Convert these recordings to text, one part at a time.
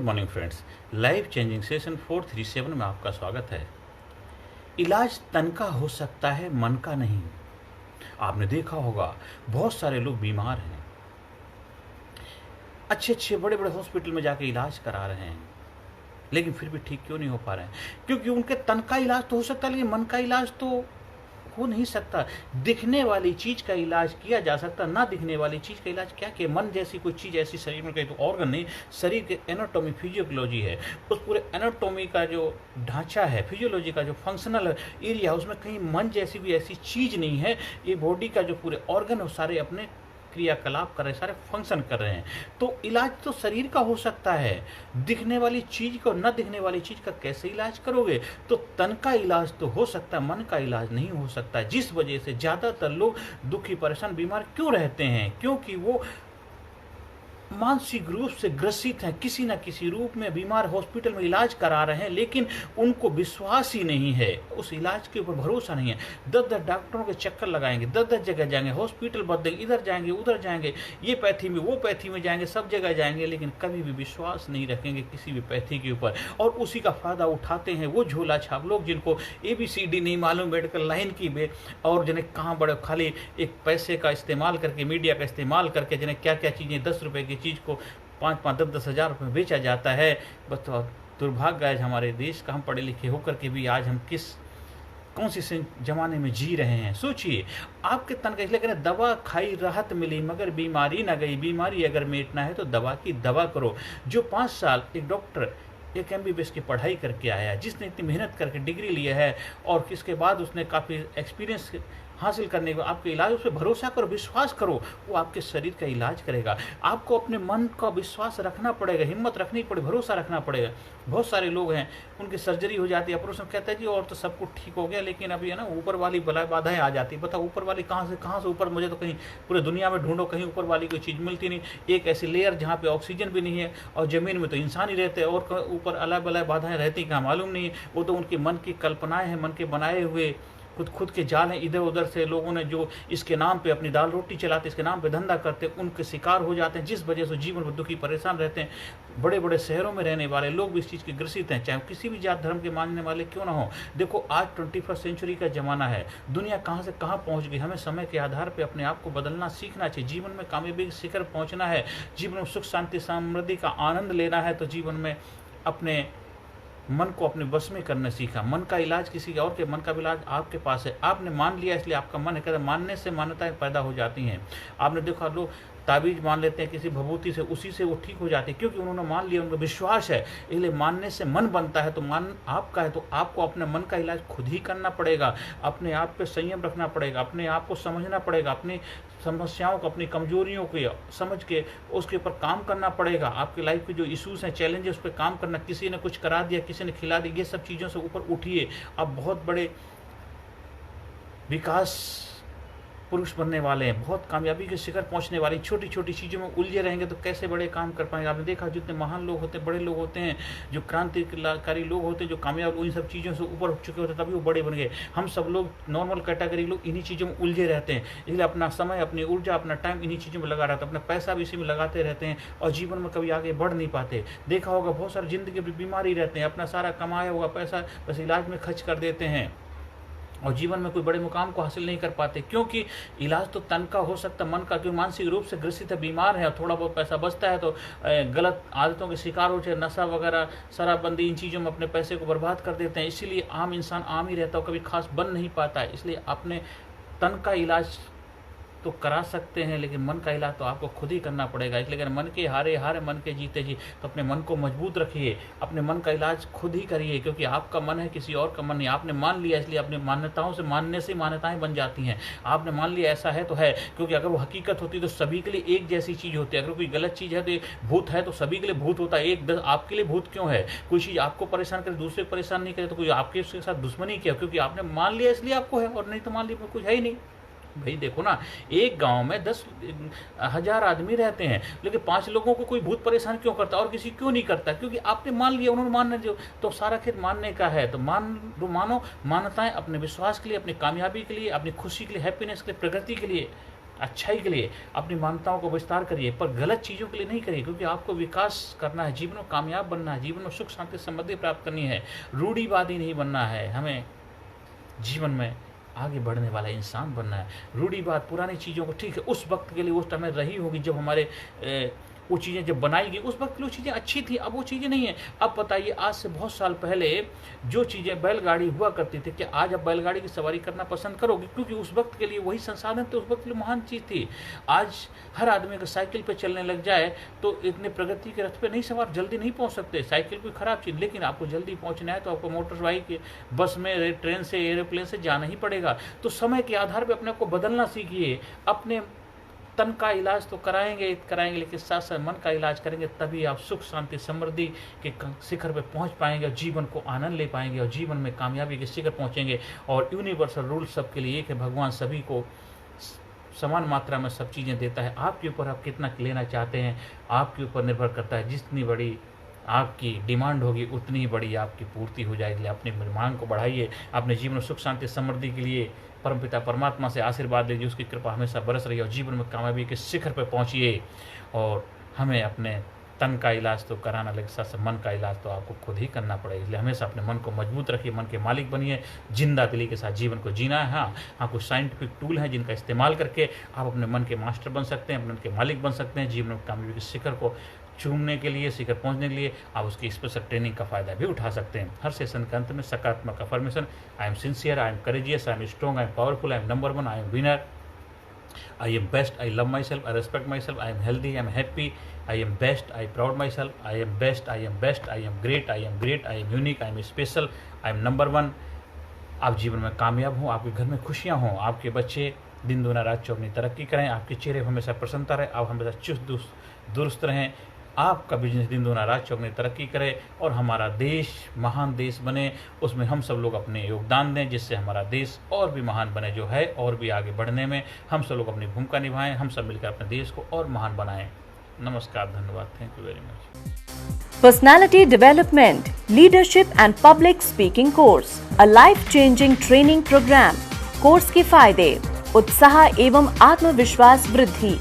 Good morning friends. Life changing session 437 में आपका स्वागत है। इलाज तन का हो सकता है, मन का नहीं। आपने देखा होगा बहुत सारे लोग बीमार हैं, अच्छे अच्छे बड़े बड़े हॉस्पिटल में जाके इलाज करा रहे हैं, लेकिन फिर भी ठीक क्यों नहीं हो पा रहे हैं? क्योंकि उनके तन का इलाज तो हो सकता है, लेकिन मन का इलाज तो हो नहीं सकता। दिखने वाली चीज का इलाज किया जा सकता, ना दिखने वाली चीज का इलाज क्या किया? मन जैसी कोई चीज ऐसी शरीर में, कहीं तो ऑर्गन नहीं, शरीर के एनाटॉमी फिजियोलॉजी है, उस पूरे एनाटॉमी का जो ढांचा है, फिजियोलॉजी का जो फंक्शनल एरिया, उसमें कहीं मन जैसी भी ऐसी चीज नहीं है। ये बॉडी का जो पूरे ऑर्गन है, वो सारे अपने क्रियाकलाप कर रहे हैं, सारे फंक्शन कर रहे हैं। तो इलाज तो शरीर का हो सकता है, दिखने वाली चीज को न दिखने वाली चीज का कैसे इलाज करोगे? तो तन का इलाज तो हो सकता है, मन का इलाज नहीं हो सकता। जिस वजह से ज्यादातर लोग दुखी, परेशान, बीमार क्यों रहते हैं? क्योंकि वो मानसिक रूप से ग्रसित हैं, किसी न किसी रूप में बीमार, हॉस्पिटल में इलाज करा रहे हैं, लेकिन उनको विश्वास ही नहीं है, उस इलाज के ऊपर भरोसा नहीं है। 10-10 डॉक्टरों के चक्कर लगाएंगे, 10-10 जगह जाएंगे, हॉस्पिटल बदलेंगे, इधर जाएंगे उधर जाएंगे, ये पैथी में वो पैथी में जाएंगे, सब जगह जाएंगे, लेकिन कभी भी विश्वास नहीं रखेंगे किसी भी पैथी के ऊपर, और उसी का फायदा उठाते हैं वो झोला छाप लोग, जिनको ABCD नहीं मालूम मेडिकल लाइन की और जिन्हें कहाँ बड़े खाली एक पैसे का इस्तेमाल करके, मीडिया का इस्तेमाल करके, जिन्हें क्या क्या चीज़ें 10 रुपए की चीज़ को 5-5, 10-10 हज़ार रुपये में बेचा जाता है। बस तो दुर्भाग्य है हमारे देश का, हम पढ़े लिखे होकर के भी आज हम कौन सी जमाने में जी रहे हैं। सोचिए, आपके तन का, इसलिए कहते दवा खाई राहत मिली मगर बीमारी ना गई। बीमारी अगर मिटना है तो दवा की दवा करो। जो 5 साल एक डॉक्टर एक MBBS की पढ़ाई करके आया है, जिसने इतनी मेहनत करके डिग्री लिया है, और इसके बाद उसने काफ़ी एक्सपीरियंस हासिल करने को, आपके इलाज, उस पर भरोसा करो, विश्वास करो, वो आपके शरीर का इलाज करेगा। आपको अपने मन का विश्वास रखना पड़ेगा, हिम्मत रखनी पड़ेगी, भरोसा रखना पड़ेगा। बहुत सारे लोग हैं, उनकी सर्जरी हो जाती है, ऑपरेशन, कहते हैं जी और तो सब कुछ ठीक हो गया, लेकिन अभी है ना ऊपर वाली बाधाएं आ जाती है। बताओ ऊपर वाली कहाँ से ऊपर? मुझे तो कहीं पूरे दुनिया में ढूंढो, कहीं ऊपर वाली कोई चीज़ मिलती नहीं। एक ऐसी लेयर जहाँ पे ऑक्सीजन भी नहीं है, और ज़मीन में तो इंसान ही रहते हैं, और ऊपर अलग अलग बाधाएं रहती कहाँ मालूम नहीं है। वो तो उनके मन की कल्पनाएं हैं, मन के बनाए हुए खुद के जाल हैं। इधर उधर से लोगों ने जो इसके नाम पे अपनी दाल रोटी चलाते, इसके नाम पे धंधा करते, उनके शिकार हो जाते हैं, जिस वजह से जीवन में दुखी, परेशान रहते हैं। बड़े बड़े शहरों में रहने वाले लोग भी इस चीज़ के ग्रसित हैं, चाहे किसी भी जात धर्म के मानने वाले क्यों ना हो। देखो, आज 21st सेंचुरी का ज़माना है, दुनिया कहाँ से कहाँ पहुँच गई। हमें समय के आधार पर अपने आप को बदलना सीखना चाहिए। जीवन में कामयाबी के शिखर पहुँचना है, जीवन में सुख, शांति, समृद्धि का आनंद लेना है, तो जीवन में अपने मन को अपने बस में करना सीखा। मन का इलाज किसी और के, मन का इलाज आपके पास है। आपने मान लिया, इसलिए आपका मन है। कहते मानने से मान्यताएं पैदा हो जाती हैं। आपने देखा, लोग ताबीज मान लेते हैं किसी भभूति से, उसी से वो ठीक हो जाती है, क्योंकि उन्होंने मान लिया, उनका विश्वास है। इसलिए मानने से मन बनता है, तो मन आपका है, तो आपको अपने मन का इलाज खुद ही करना पड़ेगा। अपने आप पे संयम रखना पड़ेगा, अपने आप को समझना पड़ेगा, अपनी समस्याओं को, अपनी कमजोरियों को समझ के उसके ऊपर काम करना पड़ेगा। आपकी लाइफ के जो इश्यूज हैं, चैलेंजेस, उस पर काम करना। किसी ने कुछ करा दिया, किसी ने खिला दिया, ये सब चीज़ों से ऊपर उठिए। आप बहुत बड़े विकास पुरुष बनने वाले हैं, बहुत कामयाबी के शिखर पहुंचने वाले। छोटी छोटी चीज़ों में उलझे रहेंगे तो कैसे बड़े काम कर पाएंगे? आपने देखा, जितने महान लोग होते हैं, बड़े लोग होते हैं, जो क्रांतिकारी लोग होते हैं, जो कामयाब, उन सब चीज़ों से ऊपर उठ चुके होते हैं, तभी वो बड़े बन गए। हम सब लोग नॉर्मल कैटेगरी लोग इन्हीं चीज़ों में उलझे रहते हैं, इसलिए अपना समय, अपनी ऊर्जा, अपना टाइम इन्हीं चीज़ों में लगा रहता है, अपना पैसा भी इसी में लगाते रहते हैं, और जीवन में कभी आगे बढ़ नहीं पाते। देखा होगा, बहुत सारी जिंदगी में बीमारी रहते हैं, अपना सारा कमाया हुआ पैसा बस इलाज में खर्च कर देते हैं, और जीवन में कोई बड़े मुकाम को हासिल नहीं कर पाते। क्योंकि इलाज तो तन का हो सकता, मन का, क्योंकि मानसिक रूप से ग्रसित है, बीमार है, और थोड़ा बहुत पैसा बचता है तो गलत आदतों के शिकार हो जाए, नशा वगैरह, शराबबंदी, इन चीज़ों में अपने पैसे को बर्बाद कर देते हैं। इसीलिए आम इंसान आम ही रहता है, कभी खास बन नहीं पाता है। इसलिए अपने तन का इलाज तो करा सकते हैं, लेकिन मन का इलाज तो आपको खुद ही करना पड़ेगा। इसलिए अगर मन के हारे हारे, मन के जीते जी, तो अपने मन को मजबूत रखिए, अपने मन का इलाज खुद ही करिए, क्योंकि आपका मन है, किसी और का मन नहीं। आपने मान लिया, इसलिए अपनी मान्यताओं से, मानने से मान्यताएं बन जाती हैं। आपने मान लिया ऐसा है तो है, क्योंकि अगर वो हकीकत होती तो सभी के लिए एक जैसी चीज़ होती है। अगर कोई गलत चीज़ है तो भूत है तो सभी के लिए भूत होता है, एक आपके लिए भूत क्यों है? कोई चीज़ आपको परेशान करे, दूसरे को परेशान नहीं करे, तो कोई आपके साथ दुश्मनी क्या? क्योंकि आपने मान लिया इसलिए आपको है, और नहीं तो मान लिया कुछ है ही नहीं। भाई देखो ना, एक गांव में 10,000 आदमी रहते हैं, लेकिन 5 लोगों को कोई भूत परेशान क्यों करता और किसी क्यों नहीं करता? क्योंकि आपने मान लिया, उन्होंने मानने जो, तो सारा खेत मानने का है। तो मानो, मान्यताएं अपने विश्वास के लिए, अपनी कामयाबी के लिए, अपनी खुशी के लिए, हैप्पीनेस के लिए, प्रगति के लिए अच्छाई के लिए अपनी मान्यताओं को विस्तार करिए, पर गलत चीज़ों के लिए नहीं करिए, क्योंकि आपको विकास करना है, जीवन में कामयाब बनना है, जीवन में सुख शांति समृद्धि प्राप्त करनी है, रूढ़िवादी नहीं बनना है। हमें जीवन में आगे बढ़ने वाला इंसान बनना है। रूढ़िवाद पुरानी चीज़ों को, ठीक है उस वक्त के लिए उस टाइम में रही होगी जब हमारे वो चीज़ें जब बनाई गई, उस वक्त की वो चीज़ें अच्छी थी, अब वो चीज़ें नहीं है। अब बताइए, आज से बहुत साल पहले जो चीज़ें बैलगाड़ी हुआ करती थी, क्या आज आप बैलगाड़ी की सवारी करना पसंद करोगे? क्योंकि उस वक्त के लिए वही संसाधन थे, उस वक्त के लिए महान चीज़ थी। आज हर आदमी अगर साइकिल पे चलने लग जाए तो इतने प्रगति के रथ पे नहीं सवार, जल्दी नहीं पहुंच सकते। साइकिल कोई ख़राब चीज़, लेकिन आपको जल्दी पहुंचना है तो आपको मोटर बाइक, बस में, ट्रेन से, एरोप्लेन से जाना ही पड़ेगा। तो समय के आधार पर अपने को बदलना सीखिए। अपने तन का इलाज तो कराएंगे, लेकिन साथ साथ मन का इलाज करेंगे, तभी आप सुख शांति समृद्धि के शिखर पे पहुंच पाएंगे और जीवन को आनंद ले पाएंगे और जीवन में कामयाबी के शिखर पहुंचेंगे। और यूनिवर्सल रूल सबके लिए एक है, भगवान सभी को समान मात्रा में सब चीज़ें देता है। आपके ऊपर आप कितना लेना चाहते हैं, आपके ऊपर निर्भर करता है। जितनी बड़ी आपकी डिमांड होगी उतनी ही बड़ी आपकी पूर्ति हो जाएगी। अपनी मांग को बढ़ाइए, अपने जीवन में सुख शांति समृद्धि के लिए परमपिता परमात्मा से आशीर्वाद लीजिए, उसकी कृपा हमेशा बरस रही है और जीवन में कामयाबी के शिखर पर पहुंचिए। और हमें अपने तन का इलाज तो कराना, लेकिन साथ मन का इलाज तो आपको खुद ही करना पड़ेगा। इसलिए हमेशा अपने मन को मजबूत रखिए, मन के मालिक बनिए, जिंदा दिली के साथ जीवन को जीना है। हाँ, कुछ साइंटिफिक टूल हैं जिनका इस्तेमाल करके आप अपने मन के मास्टर बन सकते हैं, अपने मन के मालिक बन सकते हैं। जीवन में कामयाबी के शिखर को चूमने के लिए, शिखर पहुंचने के लिए आप उसकी स्पेशल ट्रेनिंग का फ़ायदा भी उठा सकते हैं। हर सेशन के अंत में सकारात्मक affirmation, I am sincere, I am courageous, I am strong, I am powerful, I am number 1, I am winner, I am best, I love my self, I respect my self, I am healthy, I am happy, I am best, I proud my self, I am best, I am best, I am great, I am great, I am unique, I am special, I am number 1। आप जीवन में कामयाब हों, आपके घर में खुशियाँ हों, आपके बच्चे दिन दुना रात चौगनी तरक्की करें, आपके चेहरे हमेशा प्रसन्नता रहे, आप हमेशा चुस्त दुरुस्त रहें, आपका बिजनेस दिन दुना रात चौगनी तरक्की करे और हमारा देश महान देश बने। उसमें हम सब लोग अपने योगदान दें, जिससे हमारा देश और भी महान बने, जो है और भी आगे बढ़ने में हम सब लोग अपनी भूमिका निभाएं। हम सब मिलकर अपने देश को और महान बनाएं। नमस्कार, धन्यवाद, thank you very much. Personality development, leadership and public speaking course, a life changing training programme. Course के फायदे: उत्साह एवं आत्मविश्वास वृद्धि,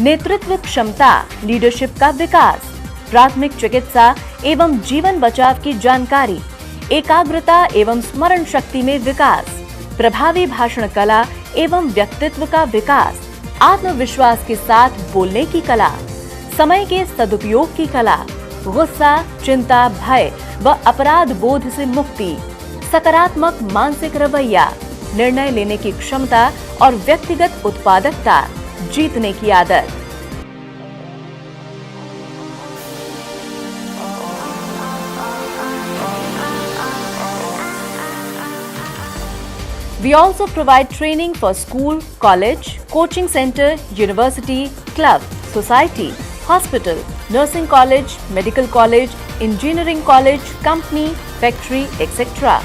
नेतृत्व क्षमता, लीडरशिप का विकास, प्राथमिक चिकित्सा एवं जीवन बचाव की जानकारी, एकाग्रता एवं स्मरण शक्ति में विकास, प्रभावी भाषण कला एवं व्यक्तित्व का विकास, आत्मविश्वास के साथ बोलने की कला, समय के सदुपयोग की कला, गुस्सा, चिंता, भय व अपराध बोध से मुक्ति, सकारात्मक मानसिक रवैया, निर्णय लेने की क्षमता और व्यक्तिगत उत्पादकता, जीतने की आदत। We also provide training for school, college, coaching center, university, club, society, hospital, nursing college, medical college, engineering college, company, factory, etc.